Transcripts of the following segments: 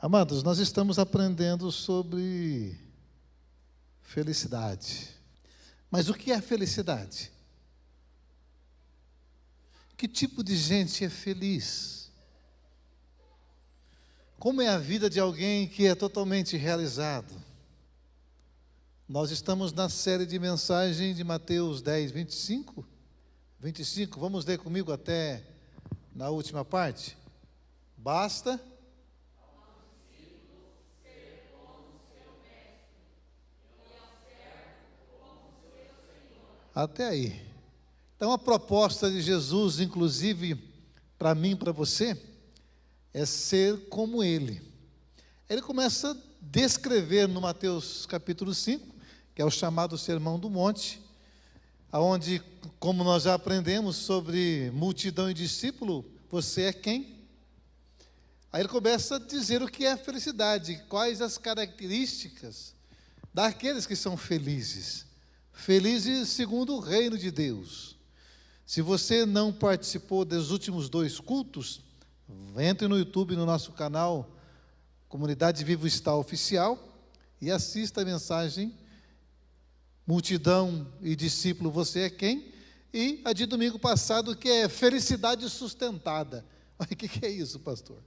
Amados, nós estamos aprendendo sobre felicidade. Mas o que é felicidade? Que tipo de gente é feliz? Como é a vida de alguém que é totalmente realizado? Nós estamos na série de mensagem de Mateus 10, 25. Vamos ler comigo até na última parte? Basta até aí. Então a proposta de Jesus, inclusive para mim, para você, é ser como Ele. Ele começa a descrever no Mateus capítulo 5, que é o chamado Sermão do Monte, onde, como nós já aprendemos sobre multidão e discípulo, você é quem? Aí ele começa a dizer o que é a felicidade, quais as características daqueles que são felizes. Felizes segundo o reino de Deus. Se você não participou dos últimos 2 cultos, entre no YouTube, no nosso canal, Comunidade Vivo Está Oficial, e assista a mensagem Multidão e Discípulo, você é quem? E a de domingo passado, que é felicidade sustentada. O que é isso, pastor?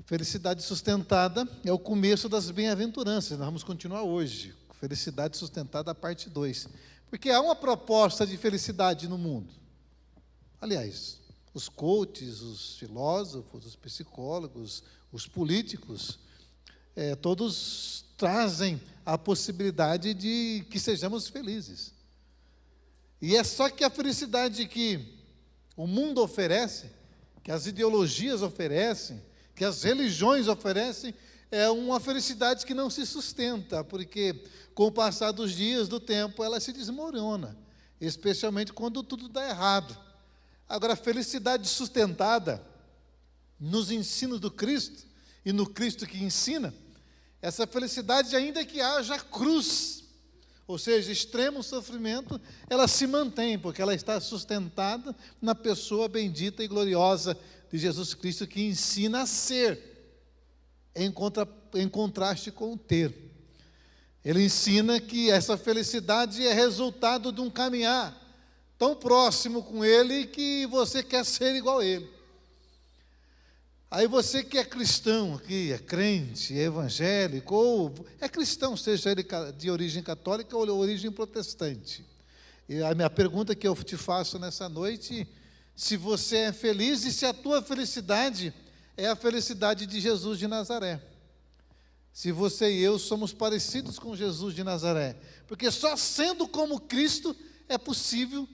Felicidade sustentada é o começo das bem-aventuranças. Nós vamos continuar hoje. Felicidade sustentada, parte 2. Porque há uma proposta de felicidade no mundo. Aliás, os coaches, os filósofos, os psicólogos, os políticos, todos trazem a possibilidade de que sejamos felizes. E é só que a felicidade que o mundo oferece, que as ideologias oferecem, que as religiões oferecem, é uma felicidade que não se sustenta, porque com o passar dos dias, do tempo, ela se desmorona, especialmente quando tudo dá errado. Agora, a felicidade sustentada nos ensinos do Cristo, e no Cristo que ensina, essa felicidade, ainda que haja cruz, ou seja, extremo sofrimento, ela se mantém, porque ela está sustentada na pessoa bendita e gloriosa de Jesus Cristo, que ensina a ser, em contraste com o ter. Ele ensina que essa felicidade é resultado de um caminhar tão próximo com Ele que você quer ser igual a Ele. Aí você que é cristão, que é crente, é evangélico, ou é cristão, seja ele de origem católica ou de origem protestante. E a minha pergunta que eu te faço nessa noite, se você é feliz e se a tua felicidade é a felicidade de Jesus de Nazaré. Se você e eu somos parecidos com Jesus de Nazaré. Porque só sendo como Cristo é possível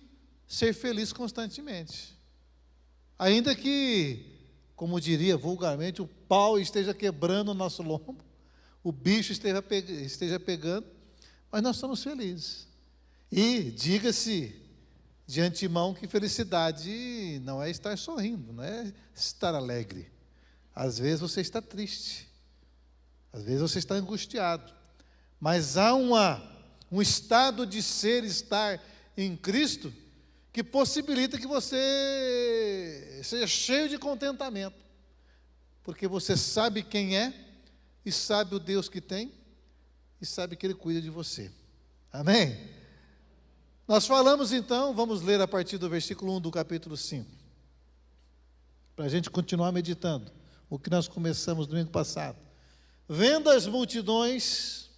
ser feliz constantemente. Ainda que, como diria vulgarmente, o pau esteja quebrando o nosso lombo, o bicho esteja pegando, mas nós somos felizes. E diga-se de antemão que felicidade não é estar sorrindo, não é estar alegre. Às vezes você está triste, às vezes você está angustiado, mas há um estado de ser, estar em Cristo, que possibilita que você seja cheio de contentamento, porque você sabe quem é, e sabe o Deus que tem, e sabe que Ele cuida de você. Amém? Nós falamos então, vamos ler a partir do versículo 1 do capítulo 5, para a gente continuar meditando o que nós começamos no domingo passado. Vendo as multidões,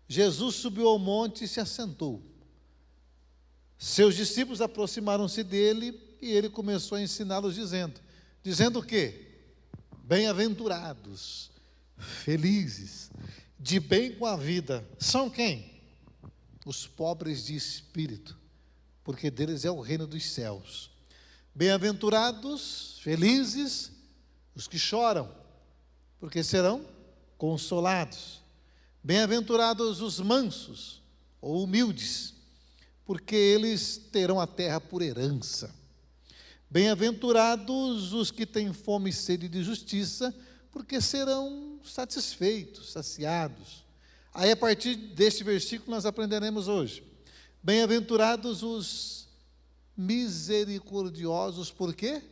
Jesus subiu ao monte e se assentou. Seus discípulos aproximaram-se dele e ele começou a ensiná-los dizendo o quê? Bem-aventurados, felizes, de bem com a vida, são quem? Os pobres de espírito, porque deles é o reino dos céus. Bem-aventurados, felizes, os que choram, porque serão consolados. Bem-aventurados os mansos ou humildes, porque eles terão a terra por herança. Bem-aventurados os que têm fome e sede de justiça, porque serão satisfeitos, saciados. Aí, a partir deste versículo, nós aprenderemos hoje. Bem-aventurados os misericordiosos, por quê?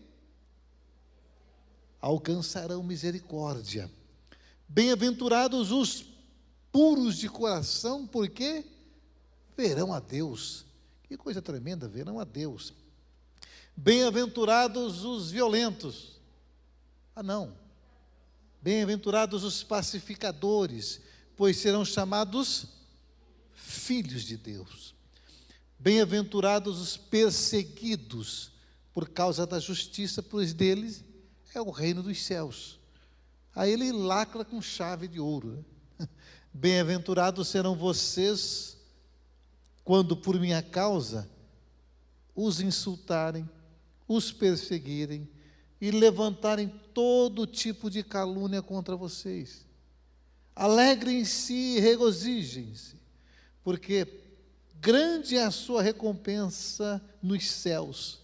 Alcançarão misericórdia. Bem-aventurados os puros de coração, porque verão a Deus. Que coisa tremenda, verão a Deus. Bem-aventurados os violentos. Ah, não. Bem-aventurados os pacificadores, pois serão chamados filhos de Deus. Bem-aventurados os perseguidos por causa da justiça, pois deles é o reino dos céus. Aí ele lacra com chave de ouro, né? Bem-aventurados serão vocês quando por minha causa os insultarem, os perseguirem e levantarem todo tipo de calúnia contra vocês. Alegrem-se e regozijem-se, porque grande é a sua recompensa nos céus,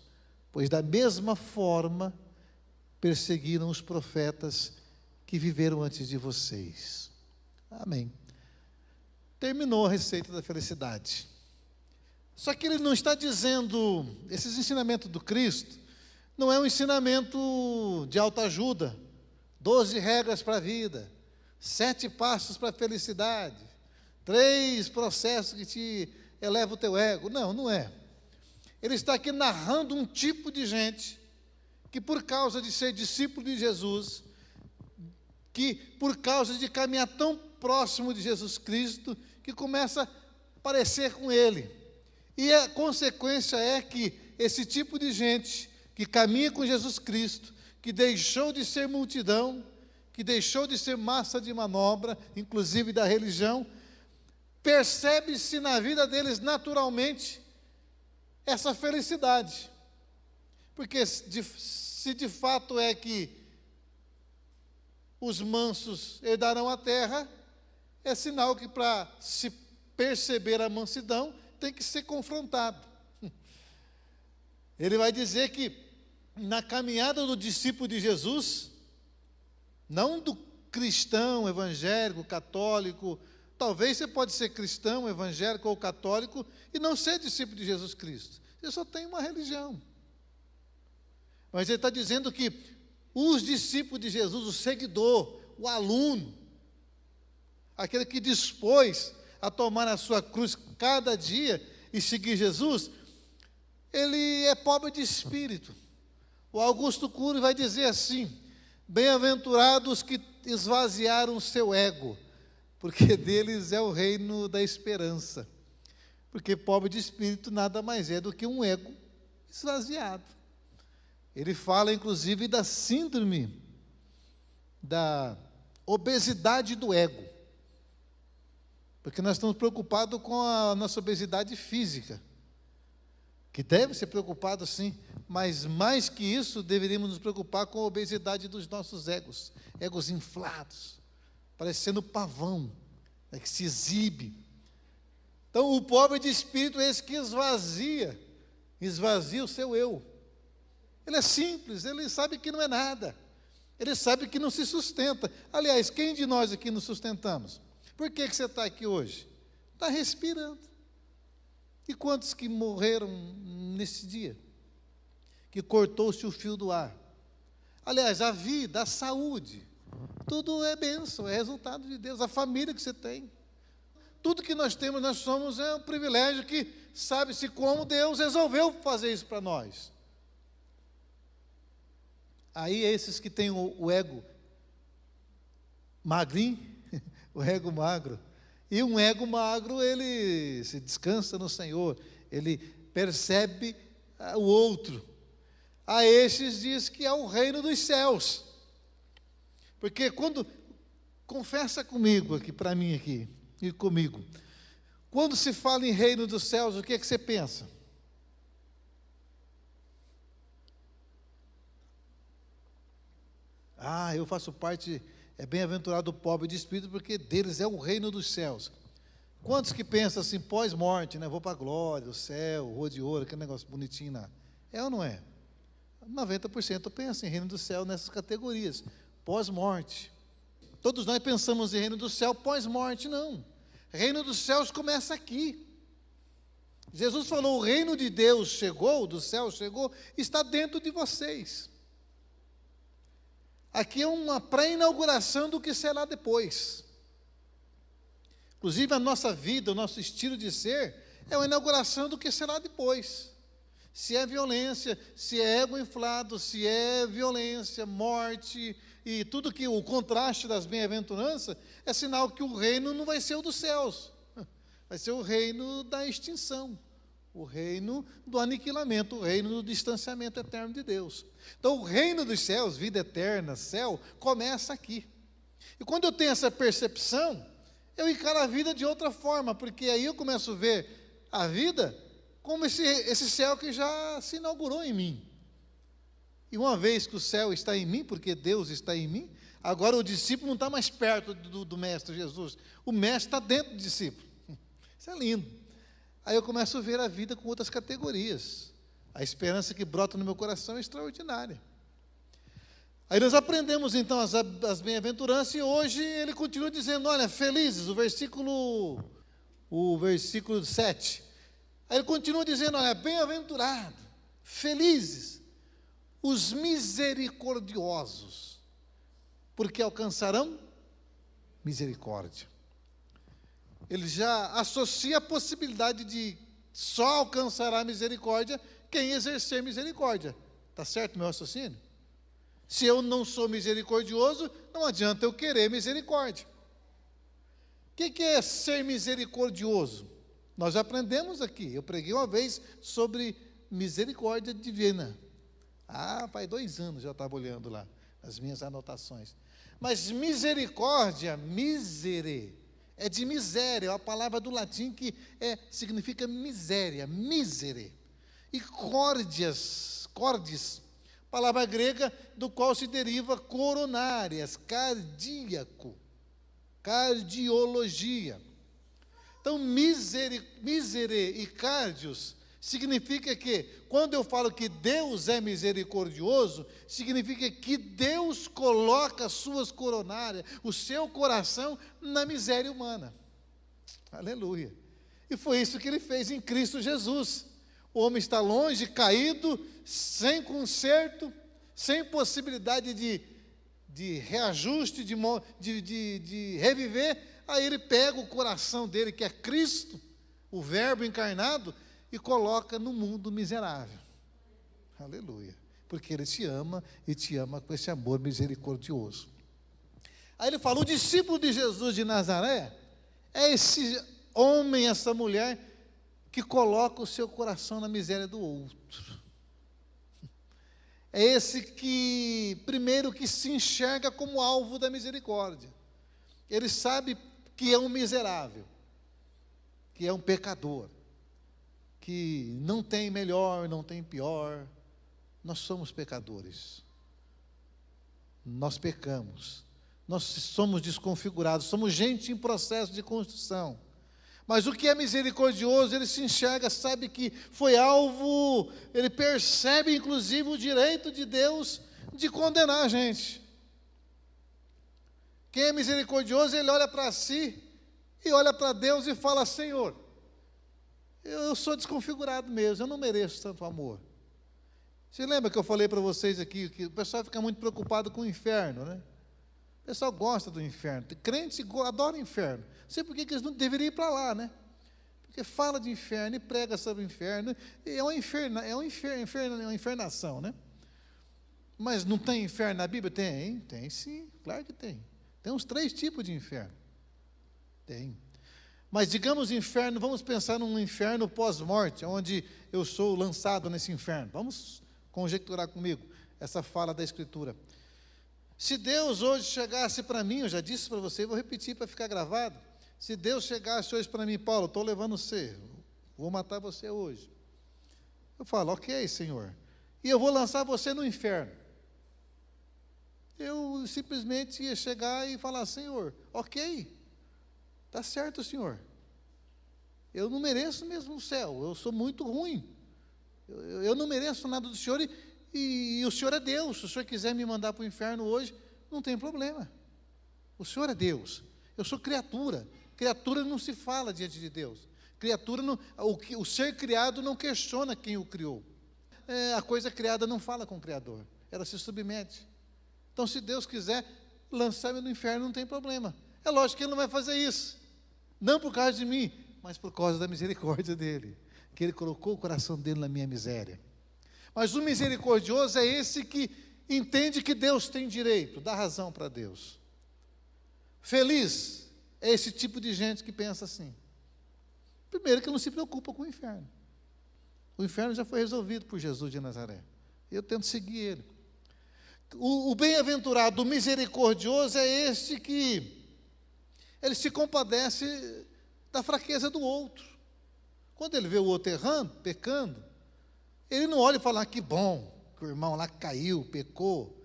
pois da mesma forma perseguiram os profetas que viveram antes de vocês. Amém. Terminou a receita da felicidade. Só que ele não está dizendo, esses ensinamentos do Cristo, não é um ensinamento de autoajuda, 12 regras para a vida, 7 passos para a felicidade, 3 processos que te elevam o teu ego. Não, não é. Ele está aqui narrando um tipo de gente que por causa de ser discípulo de Jesus, que por causa de caminhar tão próximo de Jesus Cristo, que começa a parecer com Ele. E a consequência é que esse tipo de gente que caminha com Jesus Cristo, que deixou de ser multidão, que deixou de ser massa de manobra, inclusive da religião, percebe-se na vida deles naturalmente essa felicidade. Porque se de fato é que os mansos herdarão a terra, é sinal que para se perceber a mansidão, tem que ser confrontado. Ele vai dizer que na caminhada do discípulo de Jesus, não do cristão, evangélico, católico, talvez você pode ser cristão, evangélico ou católico e não ser discípulo de Jesus Cristo. Você só tem uma religião. Mas ele está dizendo que os discípulos de Jesus, o seguidor, o aluno, aquele que dispôs a tomar a sua cruz cada dia e seguir Jesus, ele é pobre de espírito. O Augusto Cury vai dizer assim: bem-aventurados que esvaziaram o seu ego, porque deles é o reino da esperança. Porque pobre de espírito nada mais é do que um ego esvaziado. Ele fala, inclusive, da síndrome da obesidade do ego. Porque nós estamos preocupados com a nossa obesidade física, que deve ser preocupado sim, mas mais que isso, deveríamos nos preocupar com a obesidade dos nossos egos, egos inflados, parecendo pavão, né, que se exibe. Então, o pobre de espírito é esse que esvazia o seu eu. Ele é simples, ele sabe que não é nada, ele sabe que não se sustenta. Aliás, quem de nós aqui nos sustentamos? Por que você está aqui hoje? Está respirando. E quantos que morreram nesse dia? Que cortou-se o fio do ar. Aliás, a vida, a saúde, tudo é bênção, é resultado de Deus. A família que você tem, tudo que nós temos, nós somos, é um privilégio que sabe-se como Deus resolveu fazer isso para nós. Aí esses que têm o ego magrinho, o ego magro, e um ego magro, ele se descansa no Senhor, ele percebe o outro. A estes diz que é o reino dos céus. Porque quando, confessa comigo aqui, para mim aqui, e comigo, quando se fala em reino dos céus, o que é que você pensa? Ah, eu faço parte, é bem-aventurado o pobre de espírito, porque deles é o reino dos céus. Quantos que pensam assim, pós-morte, né? Vou para a glória, o céu, rua de ouro, aquele negócio bonitinho lá. É ou não é? 90% pensa em reino do céu nessas categorias, pós-morte. Todos nós pensamos em reino do céu pós-morte, não. Reino dos céus começa aqui. Jesus falou, o reino de Deus chegou, do céu chegou, está dentro de vocês. Aqui é uma pré-inauguração do que será depois. Inclusive, a nossa vida, o nosso estilo de ser, é uma inauguração do que será depois. Se é violência, se é ego inflado, se é violência, morte e tudo que o contraste das bem-aventuranças, é sinal que o reino não vai ser o dos céus, vai ser o reino da extinção, o reino do aniquilamento, o reino do distanciamento eterno de Deus. Então, o reino dos céus, vida eterna, céu, começa aqui. E quando eu tenho essa percepção, eu encaro a vida de outra forma, porque aí eu começo a ver a vida como esse céu que já se inaugurou em mim. E uma vez que o céu está em mim, porque Deus está em mim, agora o discípulo não está mais perto do Mestre Jesus, o Mestre está dentro do discípulo. Isso é lindo. Aí eu começo a ver a vida com outras categorias. A esperança que brota no meu coração é extraordinária. Aí nós aprendemos então as bem-aventuranças, e hoje ele continua dizendo, olha, felizes, o versículo 7. Aí ele continua dizendo, olha, bem-aventurado, felizes, os misericordiosos, porque alcançarão misericórdia. Ele já associa a possibilidade de só alcançará misericórdia quem exercer misericórdia. Está certo meu raciocínio? Se eu não sou misericordioso, não adianta eu querer misericórdia. O que é ser misericordioso? Nós já aprendemos aqui, eu preguei uma vez sobre misericórdia divina. Faz 2 anos já estava olhando lá, as minhas anotações. Mas misericórdia, misere, é de miséria, é uma palavra do latim que significa miséria, misere. E cordis, palavra grega do qual se deriva coronárias, cardíaco, cardiologia. Então, misere e cardios significa que, quando eu falo que Deus é misericordioso, significa que Deus coloca as suas coronárias, o seu coração, na miséria humana. Aleluia. E foi isso que ele fez em Cristo Jesus. O homem está longe, caído, sem conserto, sem possibilidade de reajuste, de reviver. Aí ele pega o coração dele, que é Cristo, o Verbo encarnado, e coloca no mundo miserável. Aleluia. Porque ele te ama e te ama com esse amor misericordioso. Aí ele fala, o discípulo de Jesus de Nazaré é esse homem, essa mulher, que coloca o seu coração na miséria do outro. É esse que, primeiro, que se enxerga como alvo da misericórdia. Ele sabe que é um miserável, que é um pecador, que não tem melhor, não tem pior. Nós somos pecadores. Nós pecamos. Nós somos desconfigurados, somos gente em processo de construção. Mas o que é misericordioso, ele se enxerga, sabe que foi alvo, ele percebe inclusive o direito de Deus de condenar a gente. Quem é misericordioso, ele olha para si e olha para Deus e fala, Senhor, eu sou desconfigurado mesmo, eu não mereço tanto amor. Você lembra que eu falei para vocês aqui, que o pessoal fica muito preocupado com o inferno, né? O pessoal gosta do inferno, crentes adoram o inferno. Não sei por que eles não deveriam ir para lá, né? Porque fala de inferno e prega sobre o inferno, e é uma infernação, né? Mas não tem inferno na Bíblia? Tem sim, claro que tem. Tem uns 3 tipos de inferno. Tem. Mas digamos inferno, vamos pensar num inferno pós-morte, onde eu sou lançado nesse inferno. Vamos conjecturar comigo essa fala da Escritura. Se Deus hoje chegasse para mim, eu já disse para você, vou repetir para ficar gravado. Se Deus chegasse hoje para mim, Paulo, estou levando você, vou matar você hoje. Eu falo, ok, Senhor. E eu vou lançar você no inferno. Eu simplesmente ia chegar e falar, Senhor, ok, está certo, Senhor. Eu não mereço mesmo o céu, eu sou muito ruim. Eu não mereço nada do Senhor e o Senhor é Deus. Se o Senhor quiser me mandar para o inferno hoje, não tem problema. O Senhor é Deus. Eu sou criatura. Criatura não se fala diante de Deus. Criatura não, o ser criado não questiona quem o criou. A coisa criada não fala com o Criador. Ela se submete. Então, se Deus quiser lançar-me no inferno, não tem problema. É lógico que Ele não vai fazer isso. Não por causa de mim, mas por causa da misericórdia dEle. Que Ele colocou o coração dEle na minha miséria. Mas o misericordioso é esse que entende que Deus tem direito, dá razão para Deus. Feliz é esse tipo de gente que pensa assim. Primeiro, que não se preocupa com o inferno. O inferno já foi resolvido por Jesus de Nazaré. Eu tento seguir Ele. O bem-aventurado, o misericordioso é este que ele se compadece da fraqueza do outro. Quando ele vê o outro errando, pecando, ele não olha e fala, que bom que o irmão lá caiu, pecou,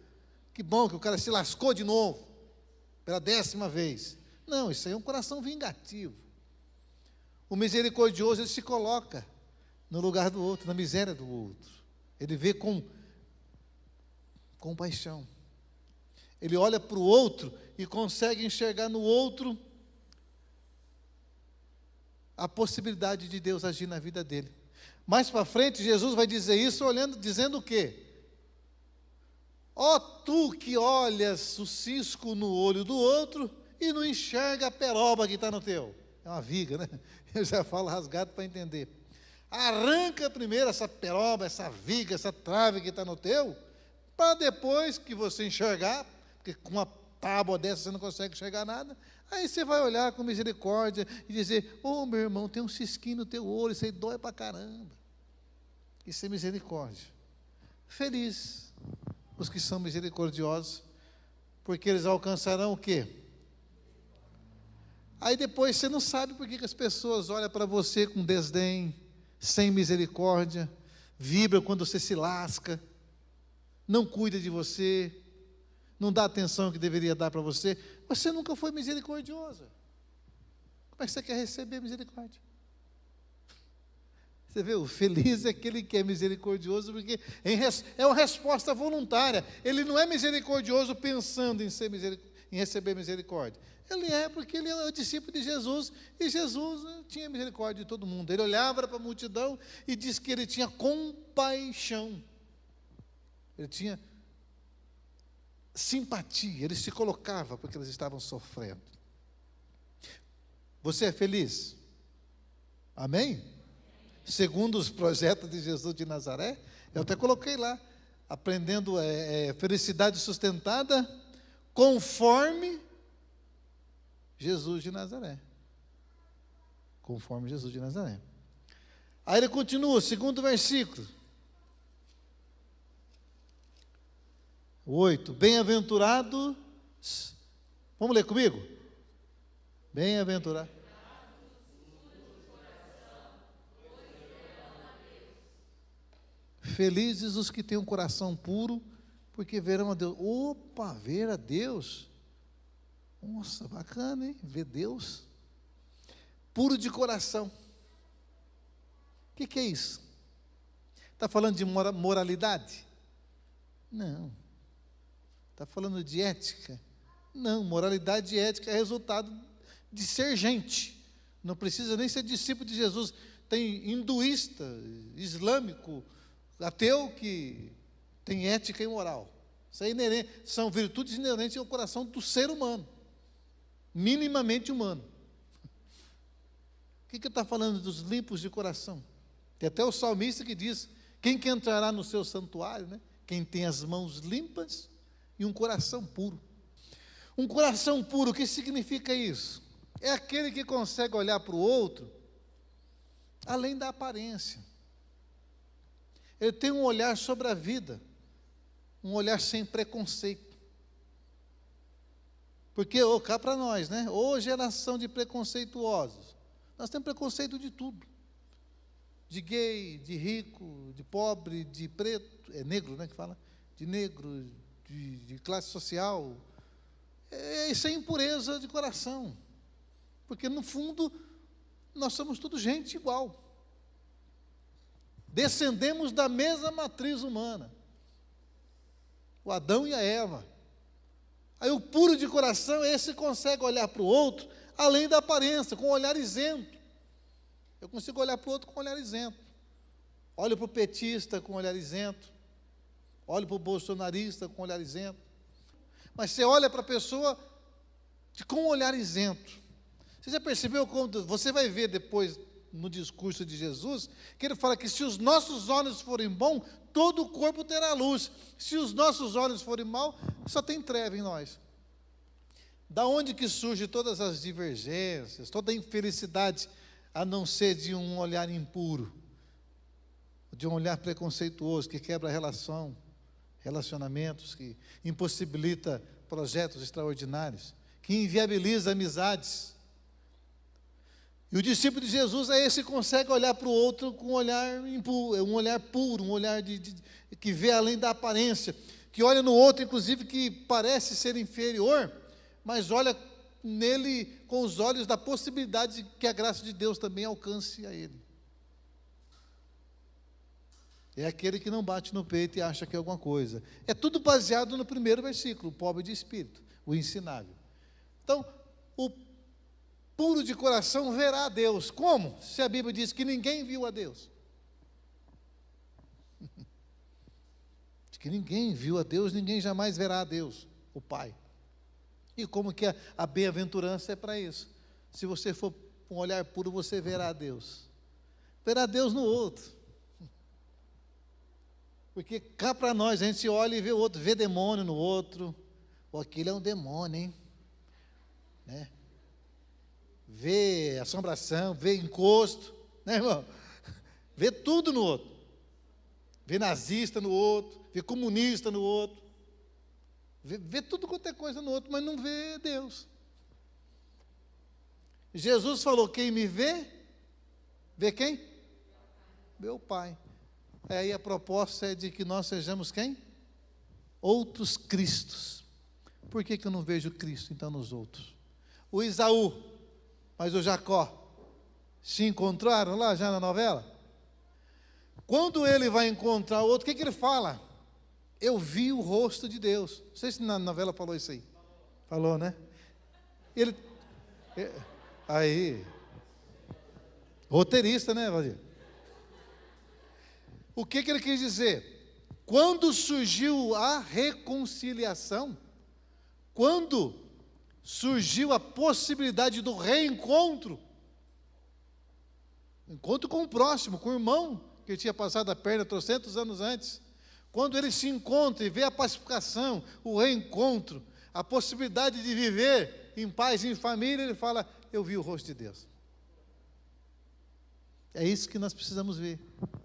que bom que o cara se lascou de novo, pela 10ª vez. Não, isso aí é um coração vingativo. O misericordioso, ele se coloca no lugar do outro, na miséria do outro. Ele vê com compaixão. Ele olha para o outro e consegue enxergar no outro a possibilidade de Deus agir na vida dele. Mais para frente, Jesus vai dizer isso dizendo o quê? Ó tu que olhas o cisco no olho do outro e não enxerga a peroba que está no teu. É uma viga, né? Eu já falo rasgado para entender. Arranca primeiro essa peroba, essa viga, essa trave que está no teu, para depois que você enxergar, porque com uma tábua dessa você não consegue enxergar nada, aí você vai olhar com misericórdia e dizer, meu irmão, tem um cisquinho no teu olho, isso aí dói para caramba. Isso é misericórdia. Feliz os que são misericordiosos, porque eles alcançarão o quê? Aí depois você não sabe por que as pessoas olham para você com desdém, sem misericórdia, vibra quando você se lasca, não cuida de você, não dá a atenção que deveria dar para você. Você nunca foi misericordiosa. Como é que você quer receber misericórdia? Você vê, o feliz é aquele que é misericordioso, porque é uma resposta voluntária. Ele não é misericordioso pensando em receber misericórdia. Ele é porque ele é o discípulo de Jesus, e Jesus tinha misericórdia de todo mundo. Ele olhava para a multidão e disse que ele tinha compaixão. Ele tinha simpatia, ele se colocava porque eles estavam sofrendo. Você é feliz? Amém? Segundo os projetos de Jesus de Nazaré, eu até coloquei lá, aprendendo felicidade sustentada conforme Jesus de Nazaré. Conforme Jesus de Nazaré. Aí ele continua, o segundo versículo. 8. Bem-aventurados. Vamos ler comigo? Bem-aventurado. Felizes os que têm um coração puro, porque verão a Deus. Opa, ver a Deus. Nossa, bacana, hein? Ver Deus. Puro de coração. O que é isso? Está falando de moralidade? Não. Está falando de ética? Não, moralidade e ética é resultado de ser gente. Não precisa nem ser discípulo de Jesus. Tem hinduísta, islâmico, ateu que tem ética e moral. Isso é inerente, são virtudes inerentes ao coração do ser humano. Minimamente humano. O que está falando dos limpos de coração? Tem até o salmista que diz, quem que entrará no seu santuário, né? Quem tem as mãos limpas e um coração puro. Um coração puro, o que significa isso? É aquele que consegue olhar para o outro, além da aparência. Ele tem um olhar sobre a vida, um olhar sem preconceito. Porque, cá para nós, né? Ô geração de preconceituosos. Nós temos preconceito de tudo. De gay, de rico, de pobre, de preto, é negro, né, que fala? De negro, de classe social. Isso é impureza de coração. Porque, no fundo, nós somos tudo gente igual. Descendemos da mesma matriz humana. O Adão e a Eva. Aí o puro de coração é esse que consegue olhar para o outro, além da aparência, com um olhar isento. Eu consigo olhar para o outro com um olhar isento. Olho para o petista com um olhar isento. Olho para o bolsonarista com um olhar isento. mas você olha para a pessoa com um olhar isento. Você já percebeu quando você vai ver depois no discurso de Jesus, que ele fala que se os nossos olhos forem bons, todo o corpo terá luz. Se os nossos olhos forem maus, só tem treva em nós. Da onde que surgem todas as divergências, toda a infelicidade, a não ser de um olhar impuro, de um olhar preconceituoso, que quebra relacionamentos, que impossibilita projetos extraordinários, que inviabiliza amizades. E o discípulo de Jesus é esse que consegue olhar para o outro com um olhar impuro, um olhar puro, um olhar que vê além da aparência, que olha no outro, inclusive, que parece ser inferior, mas olha nele com os olhos da possibilidade de que a graça de Deus também alcance a ele. É aquele que não bate no peito e acha que é alguma coisa. É tudo baseado no primeiro versículo, o pobre de espírito, o ensinável. Então, o puro de coração verá a Deus. Como? Se a Bíblia diz que ninguém viu a Deus. Que ninguém viu a Deus, ninguém jamais verá a Deus, o Pai. E como que a bem-aventurança é para isso? Se você for com um olhar puro, você verá a Deus. Verá a Deus no outro. Porque cá para nós, a gente olha e vê o outro, vê demônio no outro. Ou aquilo é um demônio, hein? Né? Vê assombração, vê encosto, né, irmão? Vê tudo no outro. Vê nazista no outro, vê comunista no outro. Vê tudo quanto é coisa no outro, mas não vê Deus. Jesus falou, quem me vê quem? Vê o Pai. Aí a proposta é de que nós sejamos quem? Outros Cristos. Por que eu não vejo Cristo, então, nos outros? O Esaú, mas o Jacó, se encontraram lá já na novela? Quando ele vai encontrar o outro, o que ele fala? Eu vi o rosto de Deus. Não sei se na novela falou isso aí. Falou, né? Aí, roteirista, né, Valdir? O que ele quis dizer? Quando surgiu a reconciliação, quando surgiu a possibilidade do reencontro, encontro com o próximo, com o irmão, que tinha passado a perna 300 anos antes, quando ele se encontra e vê a pacificação, o reencontro, a possibilidade de viver em paz, em família, ele fala, eu vi o rosto de Deus. É isso que nós precisamos ver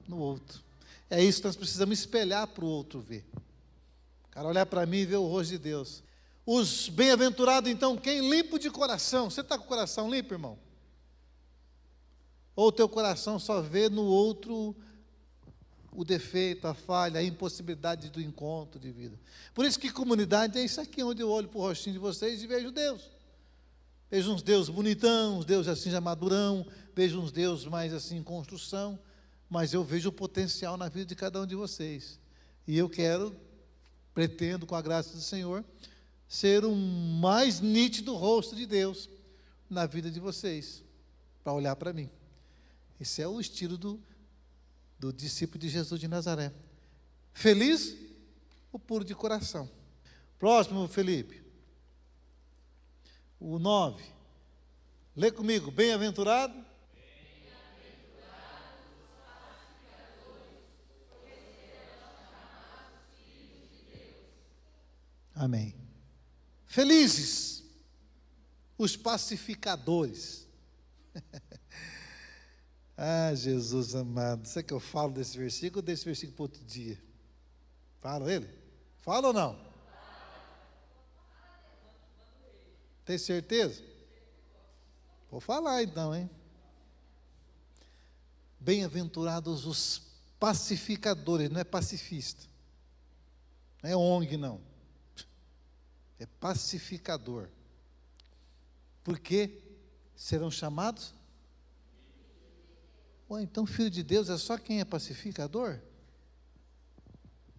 no outro. É isso que nós precisamos espelhar para o outro ver. O cara olhar para mim e ver o rosto de Deus. Os bem-aventurados, então, quem limpo de coração? Você está com o coração limpo, irmão? Ou o teu coração só vê no outro o defeito, a falha, a impossibilidade do encontro de vida? Por isso que comunidade é isso aqui, onde eu olho para o rostinho de vocês e vejo Deus. Vejo uns deuses bonitão, uns deuses assim já madurão, vejo uns deuses mais assim em construção, mas eu vejo o potencial na vida de cada um de vocês. E eu pretendo, com a graça do Senhor, ser um mais nítido rosto de Deus na vida de vocês, para olhar para mim. Esse é o estilo do discípulo de Jesus de Nazaré. Feliz, o puro de coração. Próximo, Felipe. O 9. Lê comigo. Bem-aventurado. Amém. Felizes os pacificadores. Ah, Jesus amado, será que eu falo desse versículo ou desse versículo para outro dia? Falo ele? Fala ou não? Tem certeza? Vou falar então, hein? Bem-aventurados os pacificadores, não é pacifista, não é ONG não, é pacificador. Por que serão chamados? Então filho de Deus é só quem é pacificador?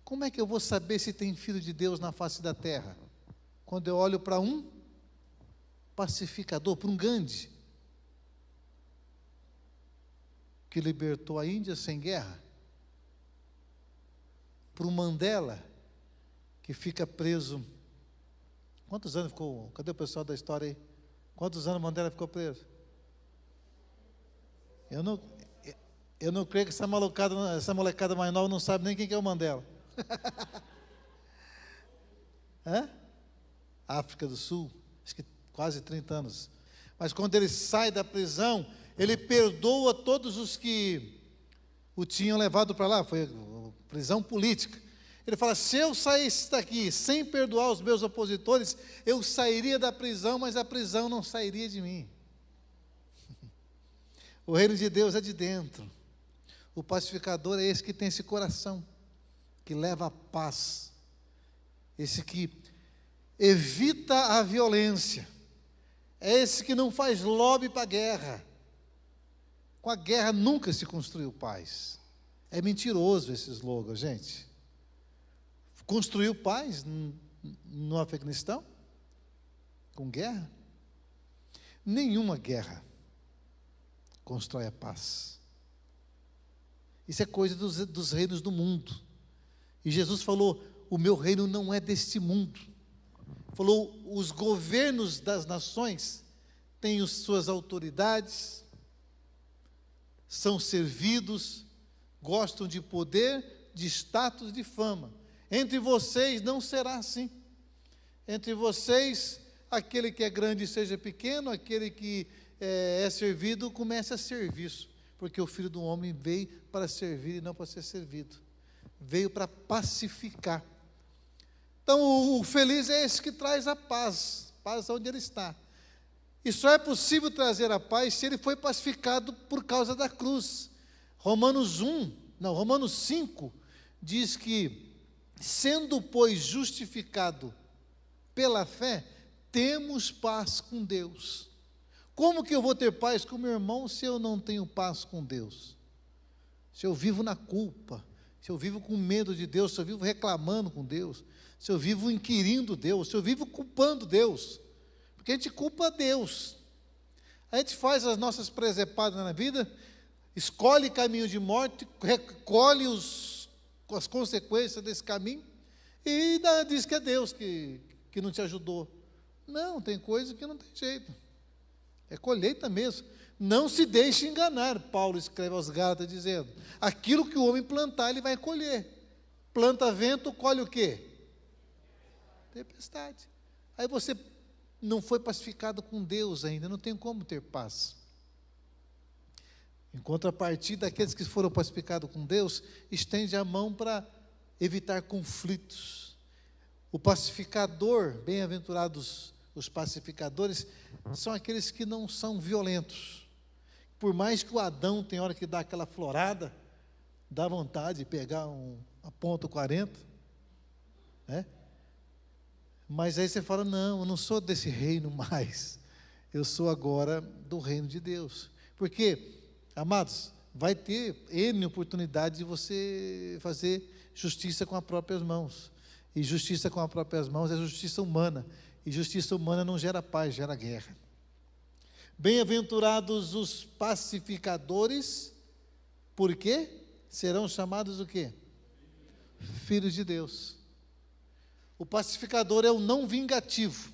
Como é que eu vou saber se tem filho de Deus na face da terra? Quando eu olho para um pacificador, para um Gandhi, que libertou a Índia sem guerra, para um Mandela, que fica preso Quantos anos ficou? Cadê o pessoal da história aí? Quantos anos Mandela ficou preso? Eu não creio que essa molecada mais nova não sabe nem quem que é o Mandela. Hã? África do Sul, acho que quase 30 anos. Mas quando ele sai da prisão, ele perdoa todos os que o tinham levado para lá, foi prisão política. Ele fala, se eu saísse daqui sem perdoar os meus opositores, eu sairia da prisão, mas a prisão não sairia de mim. O reino de Deus é de dentro. O pacificador é esse que tem esse coração, que leva a paz, esse que evita a violência, é esse que não faz lobby para a guerra. Com a guerra nunca se construiu paz. É mentiroso esse slogan, gente. Construiu paz no Afeganistão? Com guerra? Nenhuma guerra constrói a paz. Isso é coisa dos reinos do mundo. E Jesus falou, o meu reino não é deste mundo. Falou, os governos das nações têm suas autoridades, são servidos, gostam de poder, de status, de fama. Entre vocês não será assim. Entre vocês, aquele que é grande seja pequeno, aquele que é servido comece a serviço. Porque o Filho do Homem veio para servir e não para ser servido. Veio para pacificar. Então, o feliz é esse que traz a paz onde ele está. E só é possível trazer a paz se ele foi pacificado por causa da cruz. Romanos 5 diz que, sendo, pois, justificado pela fé, temos paz com Deus. Como que eu vou ter paz com meu irmão se eu não tenho paz com Deus? Se eu vivo na culpa, se eu vivo com medo de Deus, se eu vivo reclamando com Deus, se eu vivo inquirindo Deus, se eu vivo culpando Deus, porque a gente culpa Deus, a gente faz as nossas presepadas na vida, escolhe caminho de morte, recolhe as consequências desse caminho, e ainda diz que é Deus que não te ajudou. Não, tem coisa que não tem jeito, é colheita mesmo. Não se deixe enganar, Paulo escreve aos Gálatas dizendo, aquilo que o homem plantar, ele vai colher. Planta vento, colhe o quê? Tempestade. Aí você não foi pacificado com Deus ainda, não tem como ter paz. Em contrapartida, aqueles que foram pacificados com Deus, estende a mão para evitar conflitos. O pacificador, bem-aventurados os pacificadores, são aqueles que não são violentos. Por mais que o Adão tem hora que dá aquela florada, dá vontade de pegar a ponto 40, né? Mas aí você fala, não, eu não sou desse reino mais, eu sou agora do reino de Deus. Porque, amados, vai ter N oportunidade de você fazer justiça com as próprias mãos. E justiça com as próprias mãos é justiça humana. E justiça humana não gera paz, gera guerra. Bem-aventurados os pacificadores, porque serão chamados o quê? Filhos de Deus. O pacificador é o não vingativo.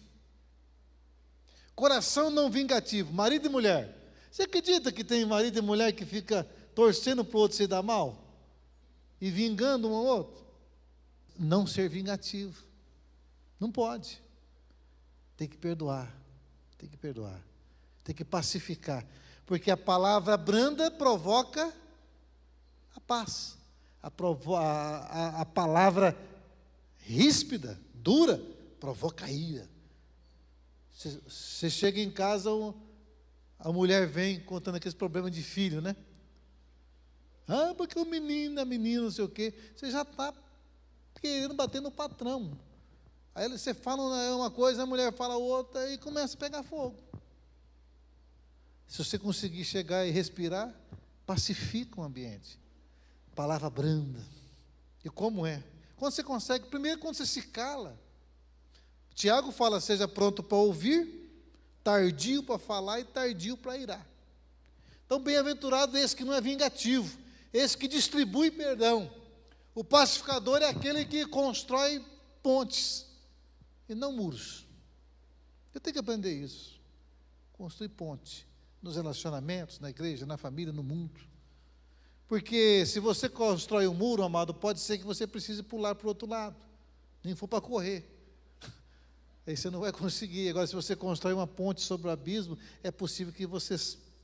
Coração não vingativo, marido e mulher. Você acredita que tem marido e mulher que fica torcendo para o outro se dar mal? E vingando um ao outro? Não ser vingativo. Não pode. Tem que perdoar. Tem que perdoar. Tem que pacificar. Porque a palavra branda provoca a paz. A palavra ríspida, dura, provoca ira. Você chega em casa, a mulher vem contando aqueles problemas de filho, né? Ah, porque o menino, a menina, não sei o quê. Você já está querendo bater no patrão. Aí você fala uma coisa, a mulher fala outra e começa a pegar fogo. Se você conseguir chegar e respirar, pacifica o ambiente. Palavra branda. E como é? Quando você consegue, primeiro quando você se cala. Tiago fala, seja pronto para ouvir, tardio para falar e tardio para irar. Então, bem-aventurado é esse que não é vingativo, esse que distribui perdão. O pacificador é aquele que constrói pontes e não muros. Eu tenho que aprender isso. Construir ponte nos relacionamentos, na igreja, na família, no mundo. Porque se você constrói um muro, amado, pode ser que você precise pular para o outro lado. Nem for para correr. Aí você não vai conseguir. Agora, se você constrói uma ponte sobre o abismo, é possível que você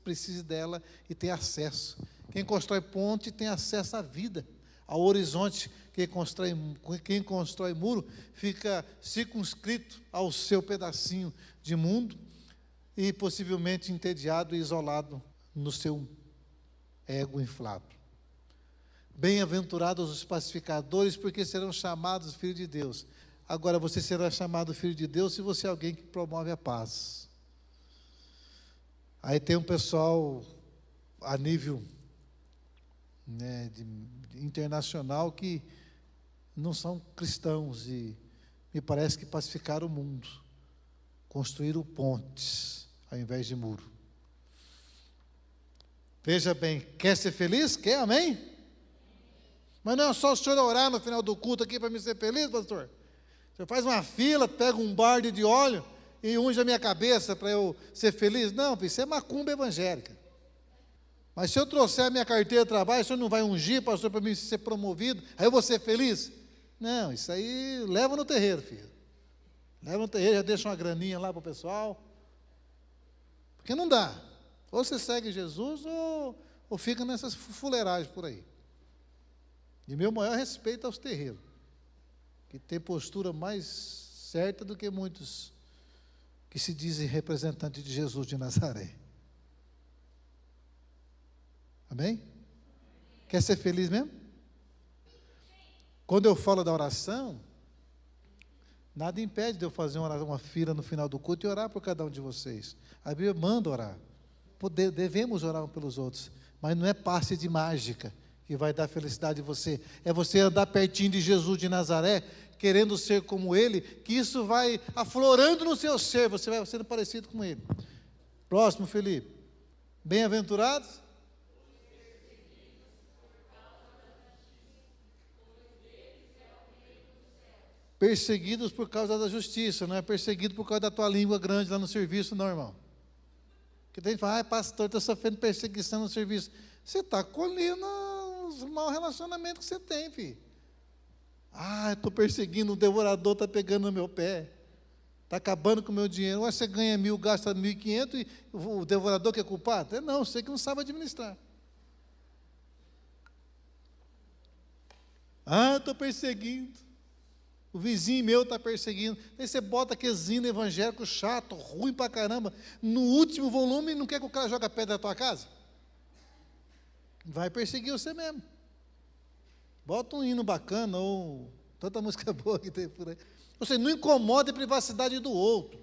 precise dela e tenha acesso. Quem constrói ponte tem acesso à vida, ao horizonte. Quem constrói muro fica circunscrito ao seu pedacinho de mundo e possivelmente entediado e isolado no seu ego inflado. Bem-aventurados os pacificadores, porque serão chamados filhos de Deus. Agora, você será chamado filho de Deus se você é alguém que promove a paz. Aí tem um pessoal a nível, né, internacional que não são cristãos e me parece que pacificaram o mundo. Construíram pontes ao invés de muro. Veja bem, quer ser feliz? Quer, amém? Mas não é só o senhor orar no final do culto aqui para me ser feliz, pastor? O senhor faz uma fila, pega um balde de óleo e unge a minha cabeça para eu ser feliz? Não, isso é macumba evangélica. Mas se eu trouxer a minha carteira de trabalho, o senhor não vai ungir, pastor, para mim ser promovido? Aí eu vou ser feliz? Não, isso aí leva no terreiro, filho. Leva no terreiro, já deixa uma graninha lá para o pessoal. Porque não dá. Ou você segue Jesus ou fica nessas fuleiragens por aí. E meu maior respeito aos terreiros, que tem postura mais certa do que muitos que se dizem representantes de Jesus de Nazaré. Amém? Quer ser feliz mesmo? Quando eu falo da oração, nada impede de eu fazer uma fila no final do culto e orar por cada um de vocês. A Bíblia manda orar. Devemos orar uns pelos outros, mas não é passe de mágica que vai dar felicidade a você. É você andar pertinho de Jesus de Nazaré, querendo ser como Ele, que isso vai aflorando no seu ser, você vai sendo parecido com Ele. Próximo, Felipe. Bem-aventurados perseguidos por causa da justiça, não é perseguido por causa da tua língua grande lá no serviço, não, irmão. Porque tem gente que fala, pastor, está sofrendo perseguição no serviço. Você está colhendo os maus relacionamentos que você tem, filho. Estou perseguindo, o devorador está pegando no meu pé, está acabando com o meu dinheiro. Ou você ganha 1.000, gasta 1.500 e o devorador que é culpado? Não, você que não sabe administrar. Estou perseguindo. O vizinho meu está perseguindo. Aí você bota aquele hino evangélico chato, ruim pra caramba, no último volume e não quer que o cara jogue pedra na tua casa? Vai perseguir você mesmo. Bota um hino bacana ou tanta música boa que tem por aí. Você não incomoda a privacidade do outro.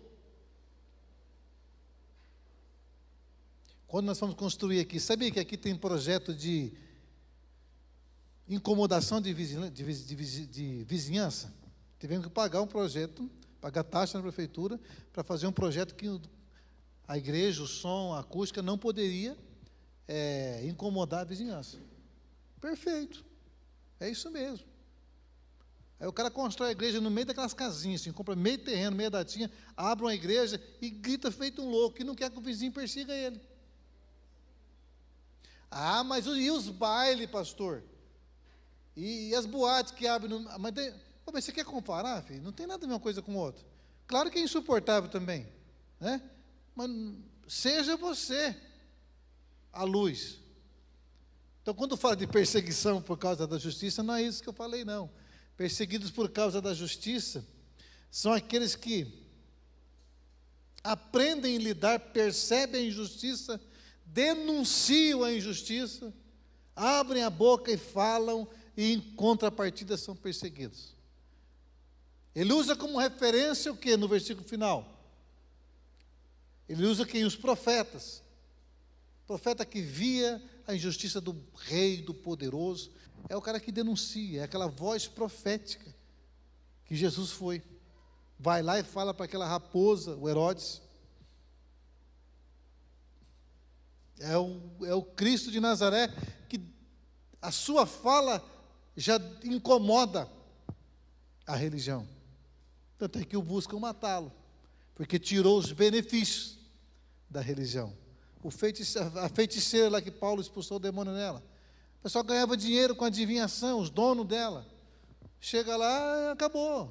Quando nós fomos construir aqui, sabia que aqui tem projeto de incomodação de vizinhança? Tivemos que pagar um projeto, pagar taxa na prefeitura, para fazer um projeto que a igreja, o som, a acústica, não poderia incomodar a vizinhança. Perfeito. É isso mesmo. Aí o cara constrói a igreja no meio daquelas casinhas, assim, compra meio terreno, meia datinha, abre uma igreja e grita feito um louco, que não quer que o vizinho persiga ele. Mas e os bailes, pastor? E as boates que abrem no... Mas você quer comparar, filho? Não tem nada a ver uma coisa com outra. Claro que é insuportável também, né? Mas seja você a luz. Então, quando fala de perseguição por causa da justiça, não é isso que eu falei, não. Perseguidos por causa da justiça são aqueles que aprendem a lidar, percebem a injustiça, denunciam a injustiça, abrem a boca e falam, e em contrapartida são perseguidos. Ele usa como referência o que no versículo final? Ele usa quem? Os profetas. O profeta que via a injustiça do rei, do poderoso, é o cara que denuncia, é aquela voz profética que Jesus foi. Vai lá e fala para aquela raposa, o Herodes. É o Cristo de Nazaré, que a sua fala já incomoda a religião. Tanto é que o buscam matá-lo. porque tirou os benefícios da religião. A feiticeira lá que Paulo expulsou o demônio nela. O pessoal ganhava dinheiro com adivinhação, os donos dela. Chega lá, acabou.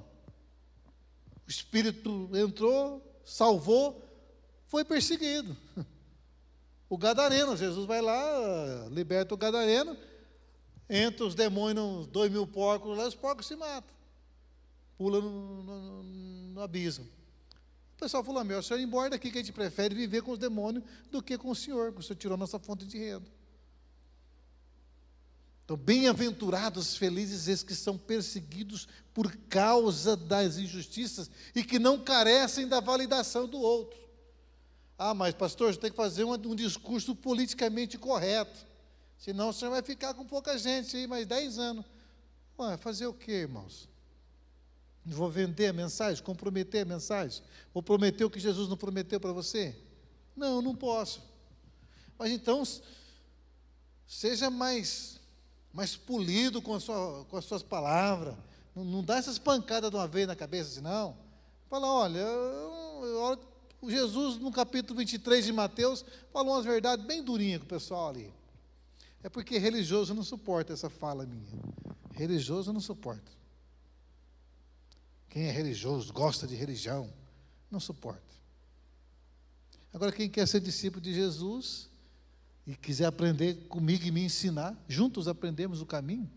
O espírito entrou, salvou, foi perseguido. O gadareno, Jesus vai lá, liberta o gadareno, entra os demônios, 2.000 porcos lá, os porcos se matam. Pula no abismo. O pessoal falou: meu, o senhor ir embora daqui, que a gente prefere viver com os demônios do que com o senhor, porque o senhor tirou nossa fonte de renda. Então, bem-aventurados, felizes esses que são perseguidos por causa das injustiças e que não carecem da validação do outro. Ah, mas pastor, você tem que fazer um discurso politicamente correto, senão o senhor vai ficar com pouca gente aí, mais 10 anos. Ué, fazer o quê, irmãos? Vou vender a mensagem, comprometer a mensagem? Vou prometer o que Jesus não prometeu para você? Não, não posso. Mas então, seja mais polido com as suas palavras. Não dá essas pancadas de uma vez na cabeça, assim, não. Fala: olha, o Jesus, no capítulo 23 de Mateus, falou umas verdades bem durinhas com o pessoal ali. É porque religioso não suporta essa fala minha. Religioso não suporta. Quem é religioso, gosta de religião, não suporta. Agora, quem quer ser discípulo de Jesus e quiser aprender comigo e me ensinar, juntos aprendemos o caminho,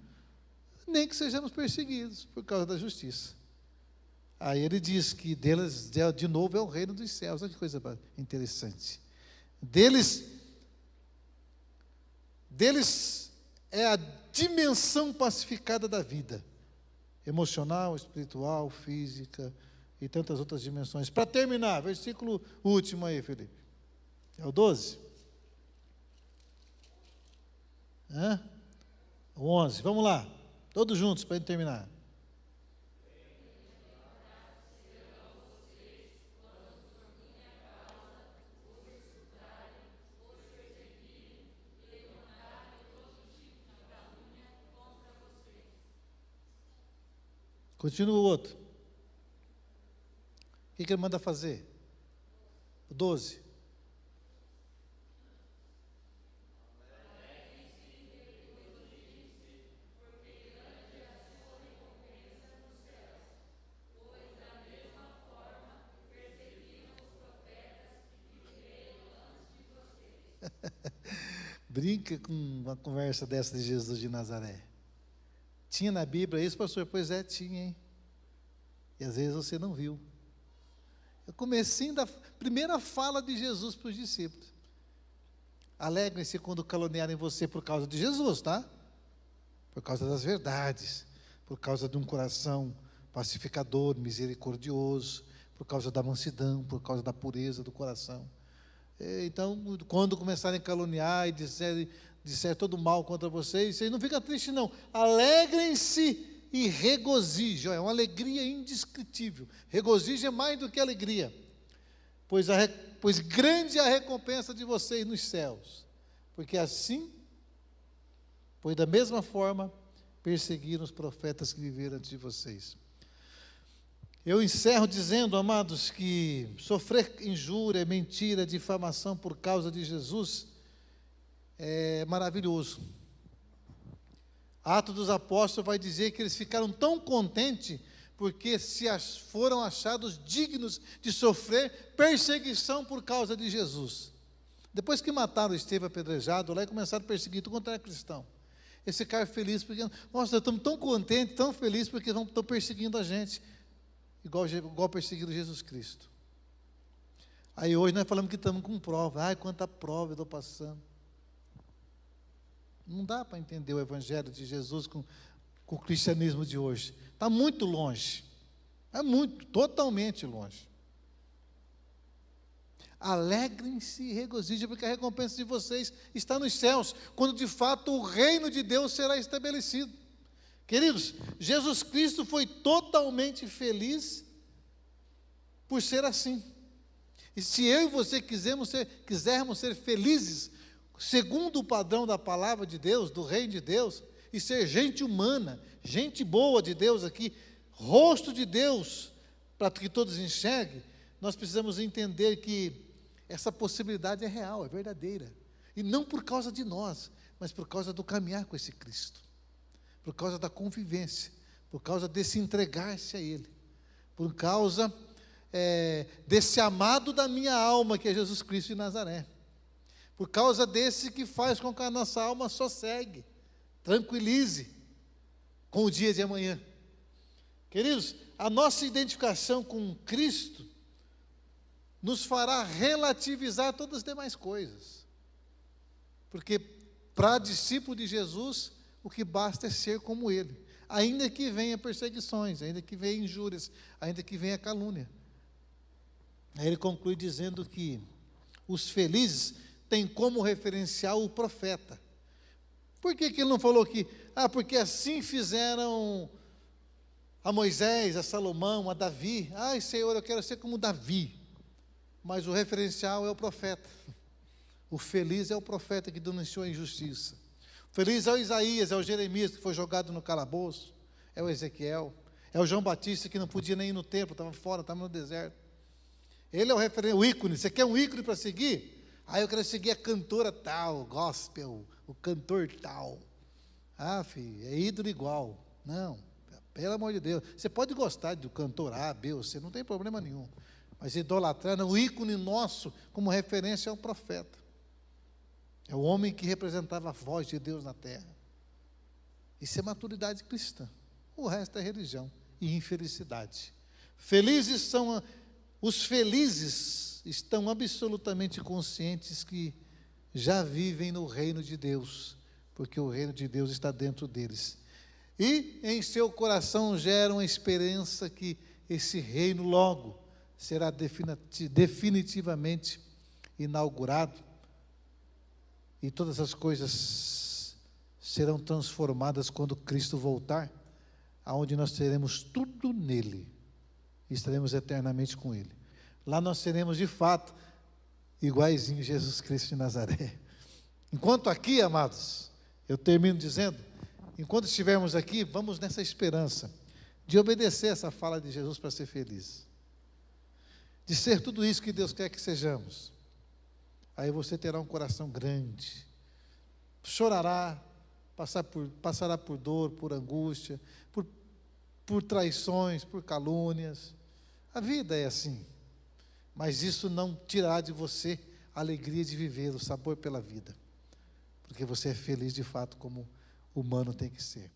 nem que sejamos perseguidos por causa da justiça. Aí ele diz que deles, de novo, é o reino dos céus. Olha que coisa interessante. Deles é a dimensão pacificada da vida. Emocional, espiritual, física e tantas outras dimensões. Para terminar, versículo último aí, Felipe. É o 12? O 11, vamos lá. Todos juntos para terminar. Continua o outro. O que ele manda fazer? O 12. Brinca com uma conversa dessa de Jesus de Nazaré. Tinha na Bíblia isso, pastor? Pois é, tinha, hein? E às vezes você não viu. Eu comecei da primeira fala de Jesus para os discípulos. Alegrem-se quando caluniarem você por causa de Jesus, tá? Por causa das verdades, por causa de um coração pacificador, misericordioso, por causa da mansidão, por causa da pureza do coração. Então, quando começarem a caluniar e disser todo mal contra vocês não fica triste não, alegrem-se e regozijem, é uma alegria indescritível. Regozijo é mais do que alegria, pois grande é a recompensa de vocês nos céus, porque assim, pois da mesma forma, perseguiram os profetas que viveram antes de vocês. Eu encerro dizendo, amados, que sofrer injúria, mentira, difamação por causa de Jesus é maravilhoso. Atos dos Apóstolos vai dizer que eles ficaram tão contentes porque foram achados dignos de sofrer perseguição por causa de Jesus. Depois que mataram Estevão apedrejado, lá e começaram a perseguir tudo quanto era cristão. Eles ficaram felizes porque, nossa, estamos tão contentes, tão felizes porque estão perseguindo a gente, igual perseguiram Jesus Cristo. Aí hoje nós falamos que estamos com prova. Ai, quanta prova eu estou passando. Não dá para entender o Evangelho de Jesus com o cristianismo de hoje. Está muito longe. Totalmente longe. Alegrem-se e regozijem, porque a recompensa de vocês está nos céus, quando de fato o reino de Deus será estabelecido. Queridos, Jesus Cristo foi totalmente feliz por ser assim. E se eu e você quisermos ser felizes, segundo o padrão da palavra de Deus, do reino de Deus, e ser gente humana, gente boa de Deus aqui, rosto de Deus, para que todos enxerguem, nós precisamos entender que essa possibilidade é real, é verdadeira. E não por causa de nós, mas por causa do caminhar com esse Cristo. Por causa da convivência, por causa desse entregar-se a Ele. Por causa desse amado da minha alma, que é Jesus Cristo de Nazaré. Por causa desse que faz com que a nossa alma sossegue, tranquilize com o dia de amanhã. Queridos, a nossa identificação com Cristo nos fará relativizar todas as demais coisas. Porque para discípulo de Jesus, o que basta é ser como Ele. Ainda que venha perseguições, ainda que venha injúrias, ainda que venha calúnia. Aí ele conclui dizendo que os felizes têm como referencial o profeta. Por que ele não falou que, porque assim fizeram a Moisés, a Salomão, a Davi. Ai, Senhor, eu quero ser como Davi. Mas o referencial é o profeta. O feliz é o profeta que denunciou a injustiça. O feliz é o Isaías, é o Jeremias que foi jogado no calabouço, é o Ezequiel, é o João Batista que não podia nem ir no templo, estava fora, estava no deserto. Ele é o ícone. Você quer um ícone para seguir? Eu quero seguir a cantora tal, gospel, o cantor tal. Filho, é ídolo igual. Não, pelo amor de Deus. Você pode gostar do cantor A, B ou C, não tem problema nenhum. Mas idolatrando, o ícone nosso como referência é o profeta. É o homem que representava a voz de Deus na terra. Isso é maturidade cristã. O resto é religião e infelicidade. Os felizes estão absolutamente conscientes que já vivem no reino de Deus, porque o reino de Deus está dentro deles. E em seu coração geram a esperança que esse reino logo será definitivamente inaugurado e todas as coisas serão transformadas quando Cristo voltar, aonde nós teremos tudo nele e estaremos eternamente com Ele. Lá nós seremos de fato iguaizinho a Jesus Cristo de Nazaré. Enquanto aqui, amados, eu termino dizendo, enquanto estivermos aqui, vamos nessa esperança de obedecer essa fala de Jesus para ser feliz, de ser tudo isso que Deus quer que sejamos. Aí você terá um coração grande, chorará, passará por dor, por angústia, por traições, por calúnias. A vida é assim, mas isso não tirará de você a alegria de viver, o sabor pela vida, porque você é feliz de fato como humano tem que ser.